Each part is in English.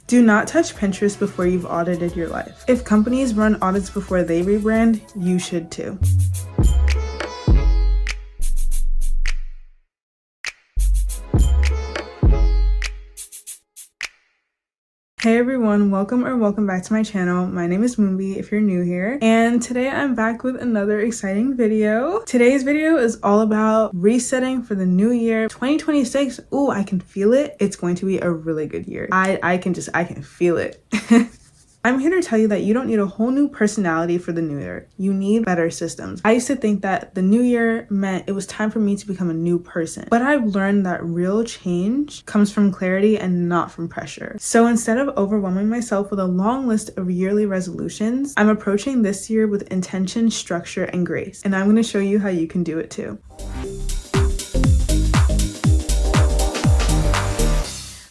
Do not touch Pinterest before you've audited your life. If companies run audits before they rebrand, you should too. Hey everyone, welcome back to my channel. My name is Moonbi if you're new here, and today I'm back with another exciting video. Today's video is all about resetting for the new year 2026. Ooh, I can feel it. It's going to be a really good year. I can feel it. I'm here to tell you that you don't need a whole new personality for the new year. You need better systems. I used to think that the new year meant it was time for me to become a new person, but I've learned that real change comes from clarity and not from pressure. So instead of overwhelming myself with a long list of yearly resolutions, I'm approaching this year with intention, structure, and grace. And I'm going to show you how you can do it too.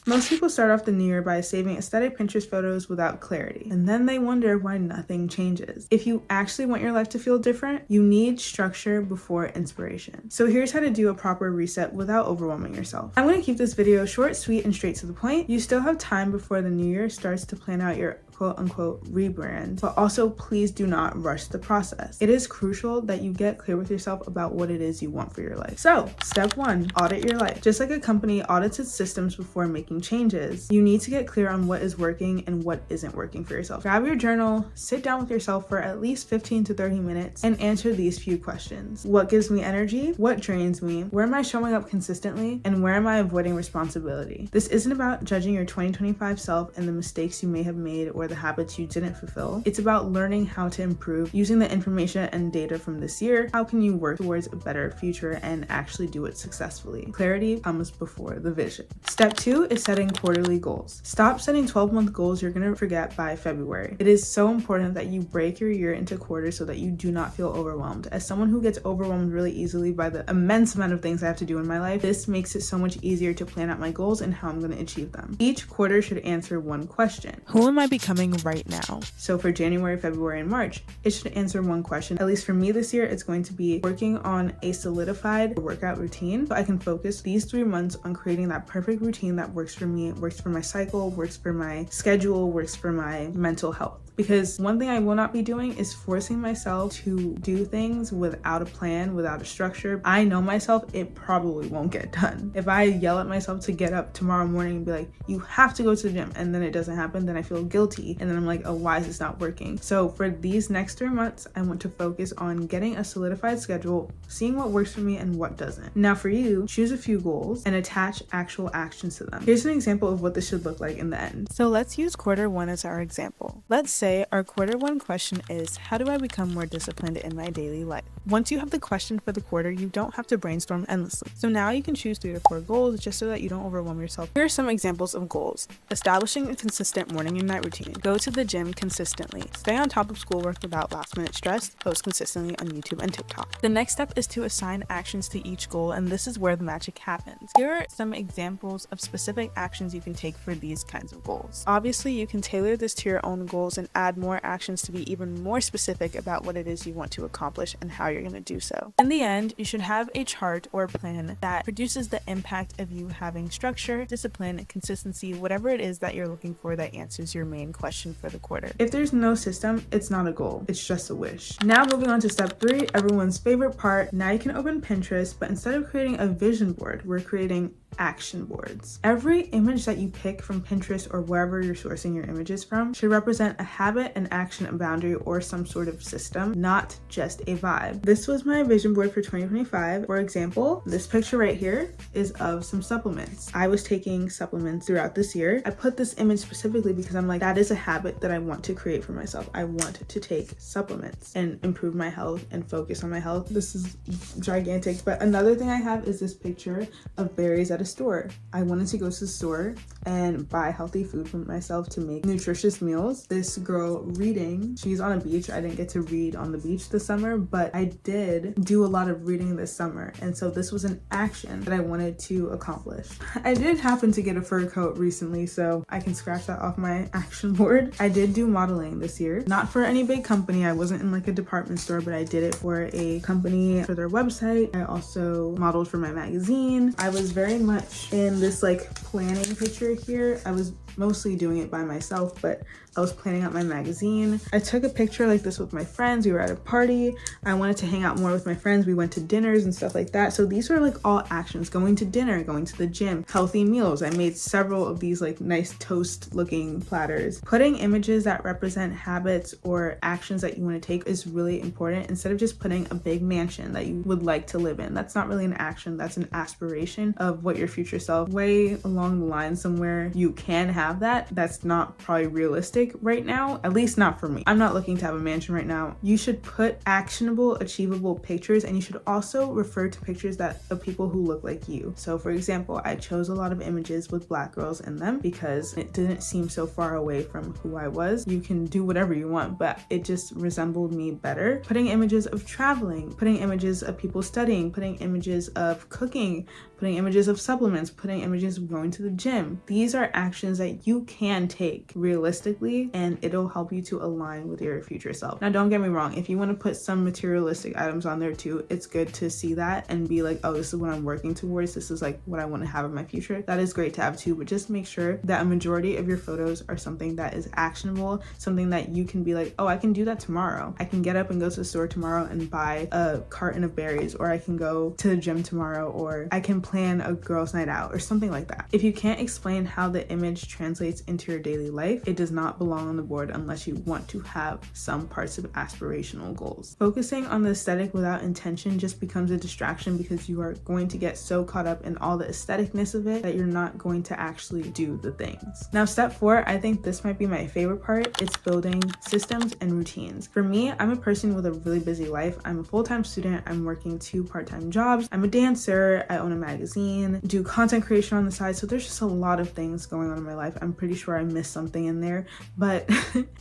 Most people start off the new year by saving aesthetic Pinterest photos without clarity, and then they wonder why nothing changes. If you actually want your life to feel different, you need structure before inspiration. So here's how to do a proper reset without overwhelming yourself. I'm going to keep this video short, sweet, and straight to the point. You still have time before the new year starts to plan out your quote-unquote rebrand, but also please do not rush the process. It is crucial that you get clear with yourself about what it is you want for your life. So step 1, audit your life. Just like a company audits its systems before making changes, you need to get clear on what is working and what isn't working for yourself. Grab your journal, sit down with yourself for at least 15 to 30 minutes and answer these few questions. What gives me energy? What drains me? Where am I showing up consistently? And where am I avoiding responsibility? This isn't about judging your 2025 self and the mistakes you may have made or the habits you didn't fulfill. It's about learning how to improve using the information and data from this year. How can you work towards a better future and actually do it successfully? Clarity comes before the vision. Step 2 is setting quarterly goals. Stop setting 12-month goals you're going to forget by February. It is so important that you break your year into quarters so that you do not feel overwhelmed. As someone who gets overwhelmed really easily by the immense amount of things I have to do in my life, this makes it so much easier to plan out my goals and how I'm going to achieve them. Each quarter should answer one question. Who am I becoming right now? So for January, February, and March, it should answer one question. At least for me this year, it's going to be working on a solidified workout routine so I can focus these 3 months on creating that perfect routine that works for me, works for my cycle, works for my schedule, works for my mental health. Because one thing I will not be doing is forcing myself to do things without a plan, without a structure. I know myself, it probably won't get done. If I yell at myself to get up tomorrow morning and be like, you have to go to the gym, and then it doesn't happen, then I feel guilty. And then I'm like, oh, why is this not working? So for these next 3 months, I want to focus on getting a solidified schedule, seeing what works for me and what doesn't. Now for you, choose a few goals and attach actual actions to them. Here's an example of what this should look like in the end. So let's use quarter 1 as our example. Let's say our quarter 1 question is, how do I become more disciplined in my daily life? Once you have the question for the quarter, you don't have to brainstorm endlessly. So now you can choose 3 to 4 goals just so that you don't overwhelm yourself. Here are some examples of goals. Establishing a consistent morning and night routine. Go to the gym consistently. Stay on top of schoolwork without last-minute stress. Post consistently on YouTube and TikTok. The next step is to assign actions to each goal, and this is where the magic happens. Here are some examples of specific actions you can take for these kinds of goals. Obviously, you can tailor this to your own goals and add more actions to be even more specific about what it is you want to accomplish and how you're going to do so. In the end, you should have a chart or plan that produces the impact of you having structure, discipline, consistency, whatever it is that you're looking for that answers your main question for the quarter. If there's no system, it's not a goal, it's just a wish. Now moving on to step 3, everyone's favorite part. Now you can open Pinterest, but instead of creating a vision board, we're creating action boards. Every image that you pick from Pinterest or wherever you're sourcing your images from should represent a habit, an action, a boundary, or some sort of system, not just a vibe. This was my vision board for 2025. For example, this picture right here is of some supplements. I was taking supplements throughout this year. I put this image specifically because I'm like, that is a habit that I want to create for myself. I want to take supplements and improve my health and focus on my health. This is gigantic, but another thing I have is this picture of berries at a store. I wanted to go to the store and buy healthy food for myself to make nutritious meals. This girl reading, she's on a beach. I didn't get to read on the beach this summer, but I did do a lot of reading this summer. And so this was an action that I wanted to accomplish. I did happen to get a fur coat recently, so I can scratch that off my action board. I did do modeling this year, not for any big company. I wasn't in like a department store, but I did it for a company for their website. I also modeled for my magazine. I was very much in this like planning picture here. I was mostly doing it by myself, but I was planning out my magazine. I took a picture like this with my friends. We were at a party. I wanted to hang out more with my friends. We went to dinners and stuff like that. So these are like all actions: going to dinner, going to the gym, healthy meals. I made several of these like nice toast looking platters. Putting images that represent habits or actions that you want to take is really important, instead of just putting a big mansion that you would like to live in. That's not really an action, that's an aspiration of what your future self. Way along the line somewhere you can have that. That's not probably realistic right now, at least not for me. I'm not looking to have a mansion right now. You should put actionable, achievable pictures, and you should also refer to pictures of people who look like you. So for example, I chose a lot of images with Black girls in them because it didn't seem so far away from who I was. You can do whatever you want, but it just resembled me better. Putting images of traveling, putting images of people studying, putting images of cooking, putting images of supplements, putting images of going to the gym. These are actions that you can take realistically, and it'll help you to align with your future self. Now, don't get me wrong. If you want to put some materialistic items on there too, it's good to see that and be like, oh, this is what I'm working towards. This is like what I want to have in my future. That is great to have too, but just make sure that a majority of your photos are something that is actionable, something that you can be like, oh, I can do that tomorrow. I can get up and go to the store tomorrow and buy a carton of berries, or I can go to the gym tomorrow, or I can plan a girls' night out or something like that. If you can't explain how the image translates into your daily life, it does not belong on the board unless you want to have some parts of aspirational goals. Focusing on the aesthetic without intention just becomes a distraction, because you are going to get so caught up in all the aestheticness of it that you're not going to actually do the things. Now, step 4, I think this might be my favorite part. It's building systems and routines. For me, I'm a person with a really busy life. I'm a full-time student. I'm working 2 part-time jobs. I'm a dancer. I own a magazine, do content creation on the side. So there's just a lot of things going on in my life. I'm pretty sure I missed something in there, but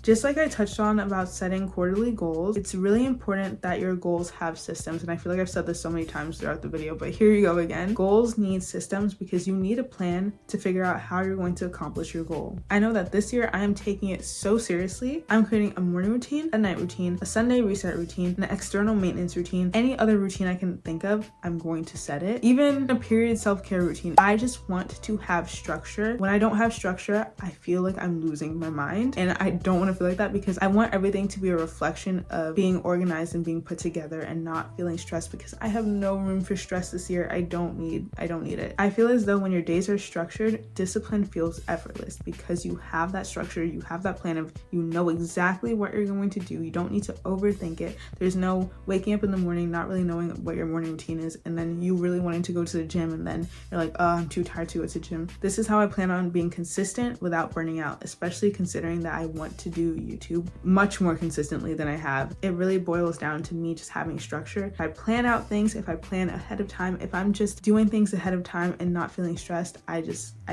just like I touched on about setting quarterly goals, it's really important that your goals have systems. And I feel like I've said this so many times throughout the video, but here you go again. Goals need systems because you need a plan to figure out how you're going to accomplish your goal. I know that this year I am taking it so seriously. I'm creating a morning routine, a night routine, a Sunday reset routine, an external maintenance routine, any other routine I can think of, I'm going to set it. Even a period self-care routine. I just want to have structure. When I don't have structure, I feel like I'm losing my mind, and I don't want to feel like that, because I want everything to be a reflection of being organized and being put together and not feeling stressed, because I have no room for stress this year. I don't need it. I feel as though when your days are structured, discipline feels effortless because you have that structure, you have that plan of, you know exactly what you're going to do. You don't need to overthink it. There's no waking up in the morning not really knowing what your morning routine is, and then you really wanting to go to the gym, and then you're like, oh, I'm too tired to go to the gym. This is how I plan on being consistent without burning out, especially considering that I want to do YouTube much more consistently than I have. It really boils down to me just having structure. If I plan out things, if I plan ahead of time, if I'm just doing things ahead of time and not feeling stressed, I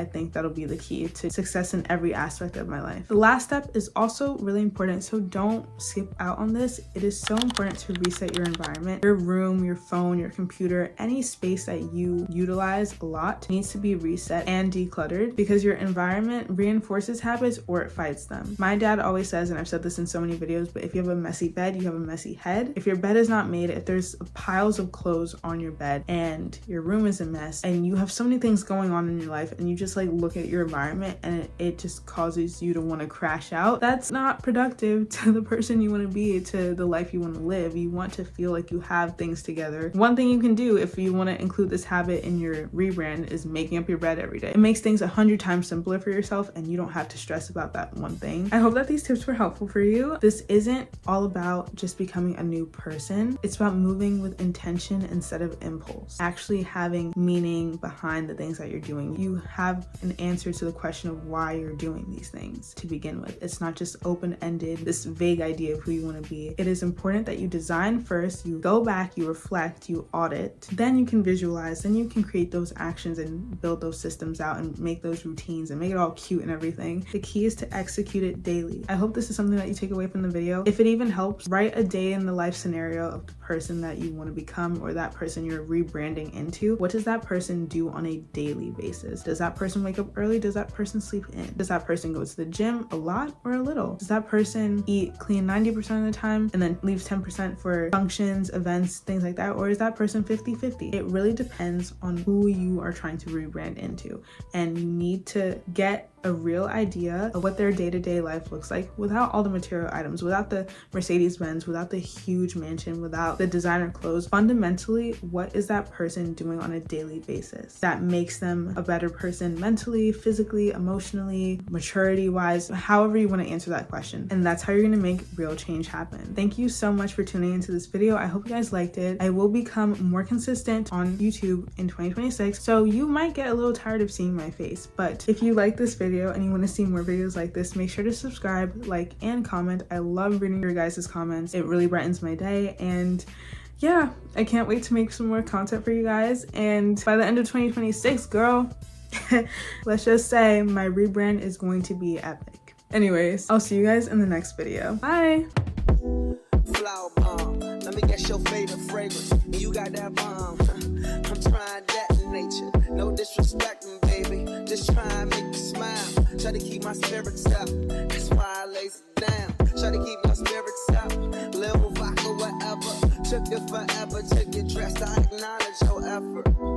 think that'll be the key to success in every aspect of my life. The last step is also really important, so don't skip out on this. It is so important to reset your environment. Your room, your phone, your computer, any space that you utilize a lot needs to be reset and decluttered, because your environment reinforces habits or it fights them. My dad always says, and I've said this in so many videos, but if you have a messy bed, you have a messy head. If your bed is not made, if there's piles of clothes on your bed and your room is a mess and you have so many things going on in your life, and you just like look at your environment and it just causes you to want to crash out, that's not productive to the person you want to be, to the life you want to live. You want to feel like you have things together. One thing you can do if you want to include this habit in your rebrand is making up your bed every day. It makes things 100 times simpler for yourself, and you don't have to stress about that one thing. I hope that these tips were helpful for you. This isn't all about just becoming a new person. It's about moving with intention instead of impulse, actually having meaning behind the things that you're doing. You have an answer to the question of why you're doing these things to begin with. It's not just open-ended, this vague idea of who you want to be. It is important that you design first, you go back, you reflect, you audit, then you can visualize, then you can create those actions and build those systems out and make those routines and make it all cute and everything. The key is to execute it daily. I hope this is something that you take away from the video. If it even helps, write a day in the life scenario of the person that you want to become, or that person you're rebranding into. What does that person do on a daily basis? Does that person wake up early? Does that person sleep in? Does that person go to the gym a lot or a little? Does that person eat clean 90% of the time and then leaves 10% for functions, events, things like that? Or is that person 50-50? It really depends on who you are trying to rebrand into. And you need to get a real idea of what their day-to-day life looks like without all the material items, without the Mercedes-Benz, without the huge mansion, without the designer clothes. Fundamentally, what is that person doing on a daily basis that makes them a better person mentally, physically, emotionally, maturity-wise, however you want to answer that question. And that's how you're going to make real change happen. Thank you so much for tuning into this video. I hope you guys liked it. I will become more consistent on YouTube in 2026, so you might get a little tired of seeing my face. But if you like this video and you want to see more videos like this, make sure to subscribe, like, and comment. I love reading your guys' comments. It really brightens my day. And yeah, I can't wait to make some more content for you guys. And by the end of 2026, girl, let's just say my rebrand is going to be epic. Anyways, I'll see you guys in the next video. Bye. Flower bomb, let me guess your favorite fragrance. And you got that bomb. I'm trying that in nature. No disrespecting, baby. Just try and make you smile. Try to keep my spirits up. That's why I lays it down. Try to keep my spirits up. Little vodka, whatever. Took it forever to get dressed. I acknowledge your effort.